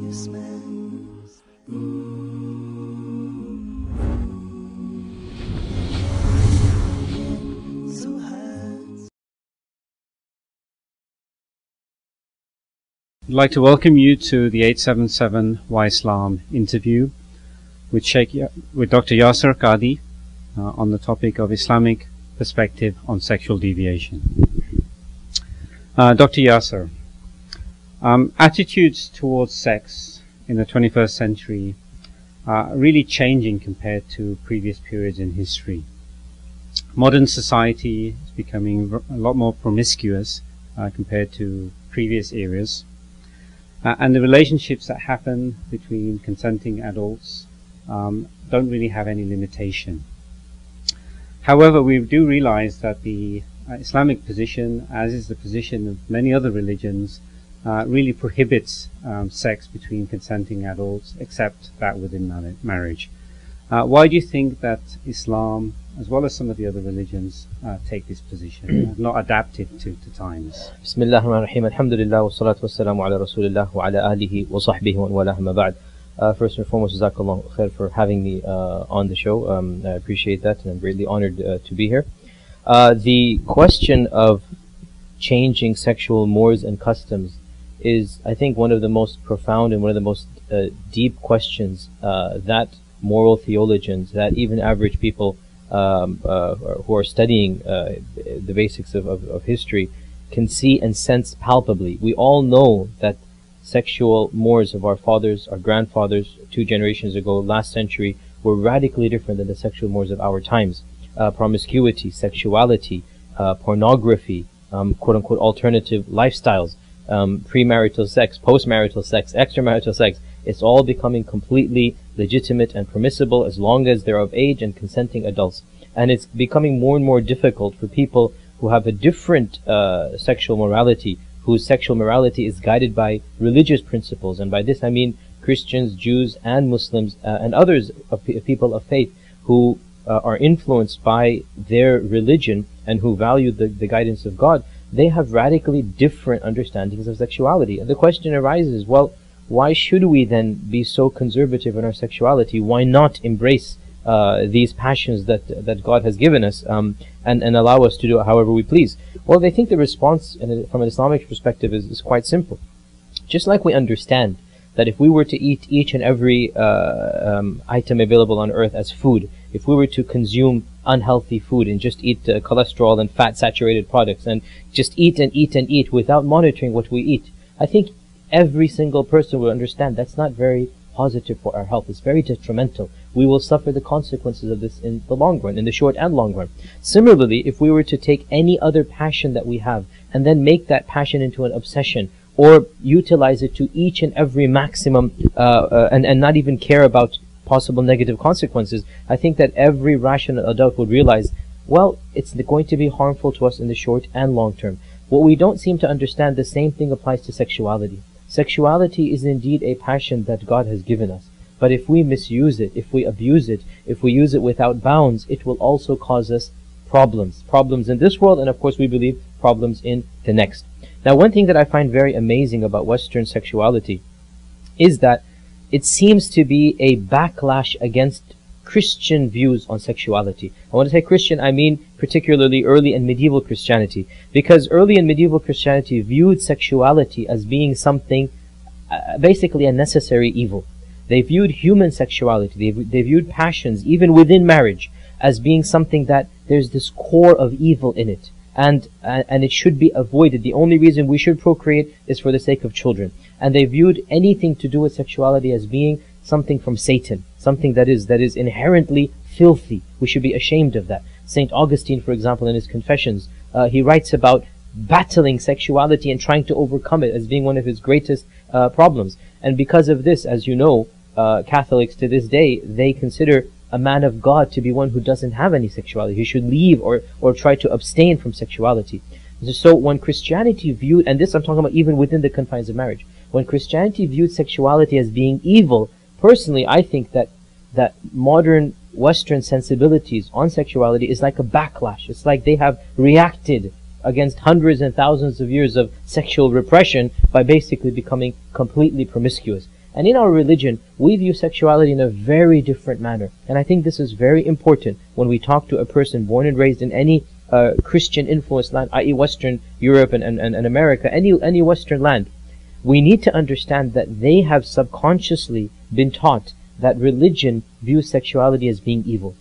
I'd like to welcome you to the 877 Why Islam interview with Dr. Yasser Qadi on the topic of Islamic perspective on sexual deviation. Dr. Yasser, attitudes towards sex in the 21st century are really changing compared to previous periods in history. Modern society is becoming a lot more promiscuous compared to previous eras. And the relationships that happen between consenting adults don't really have any limitation. However, we do realize that the Islamic position, as is the position of many other religions, really prohibits sex between consenting adults, except that within marriage. Why do you think that Islam, as well as some of the other religions, take this position, not adapted to times? Bismillah ar-Rahman ar-Rahim. Alhamdulillah wa salatu wa salamu ala Rasulillah wa ala alihi wa sahbihi wa walaha ma ba'd. First and foremost, Jazakallah khair for having me on the show. I appreciate that, and I'm greatly honored to be here. The question of changing sexual mores and customs is, I think, one of the most profound and one of the most deep questions that moral theologians, that even average people who are studying the basics of history can see and sense palpably. We all know that sexual mores of our fathers, our grandfathers, 2 generations ago, last century, were radically different than the sexual mores of our times. Promiscuity, sexuality, pornography, quote-unquote alternative lifestyles, premarital sex, postmarital sex, extramarital sex, it's all becoming completely legitimate and permissible as long as they're of age and consenting adults. And it's becoming more and more difficult for people who have a different sexual morality, whose sexual morality is guided by religious principles. And by this I mean Christians, Jews, and Muslims, and others of people of faith who are influenced by their religion and who value the guidance of God. They have radically different understandings of sexuality. And the question arises, well, why should we then be so conservative in our sexuality? Why not embrace these passions that God has given us and allow us to do it however we please? Well, I think the response from an Islamic perspective is quite simple. Just like we understand that if we were to eat each and every item available on earth as food, if we were to consume unhealthy food and just eat cholesterol and fat saturated products and just eat and eat and eat without monitoring what we eat, I think every single person will understand that's not very positive for our health. It's very detrimental. We will suffer the consequences of this in the long run, in the short and long run. Similarly, if we were to take any other passion that we have and then make that passion into an obsession, or utilize it to each and every maximum and not even care about possible negative consequences, I think that every rational adult would realize, well, it's going to be harmful to us in the short and long term. What we don't seem to understand, the same thing applies to sexuality. Sexuality is indeed a passion that God has given us. But if we misuse it, if we abuse it, if we use it without bounds, it will also cause us problems. Problems in this world, and of course we believe problems in the next. Now, one thing that I find very amazing about Western sexuality is that it seems to be a backlash against Christian views on sexuality. I want to say Christian, I mean particularly early and medieval Christianity, because early and medieval Christianity viewed sexuality as being something, basically a necessary evil. They viewed human sexuality, they viewed passions, even within marriage, as being something that there's this core of evil in it, and it should be avoided. The only reason we should procreate is for the sake of children. And they viewed anything to do with sexuality as being something from Satan, something that is inherently filthy. We should be ashamed of that. St. Augustine, for example, in his Confessions, he writes about battling sexuality and trying to overcome it as being one of his greatest problems. And because of this, as you know, Catholics to this day, they consider a man of God to be one who doesn't have any sexuality. He should leave or try to abstain from sexuality. So when Christianity viewed, and this I'm talking about even within the confines of marriage, when Christianity viewed sexuality as being evil, personally I think that modern Western sensibilities on sexuality is like a backlash. It's like they have reacted against hundreds and thousands of years of sexual repression by basically becoming completely promiscuous. And in our religion, we view sexuality in a very different manner. And I think this is very important when we talk to a person born and raised in any Christian influenced land, i.e. Western Europe and America, any Western land. We need to understand that they have subconsciously been taught that religion views sexuality as being evil.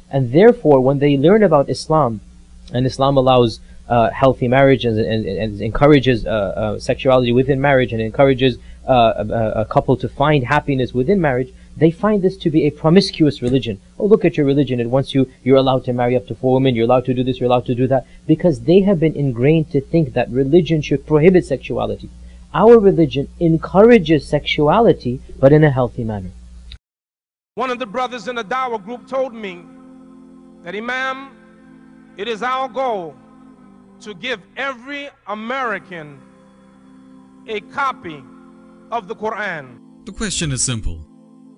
And therefore, when they learn about Islam, and Islam allows healthy marriage and encourages sexuality within marriage and encourages a couple to find happiness within marriage, they find this to be a promiscuous religion. Oh, look at your religion. It wants you're allowed to marry up to 4 women, you're allowed to do this, you're allowed to do that. Because they have been ingrained to think that religion should prohibit sexuality. Our religion encourages sexuality, but in a healthy manner. One of the brothers in the Dawah group told me that, Imam, it is our goal to give every American a copy of the Quran. The question is simple.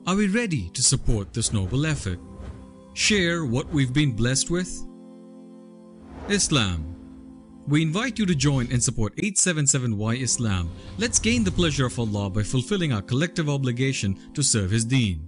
Are we ready to support this noble effort? Share what we've been blessed with? Islam. We invite you to join and support 877Y Islam. Let's gain the pleasure of Allah by fulfilling our collective obligation to serve His deen.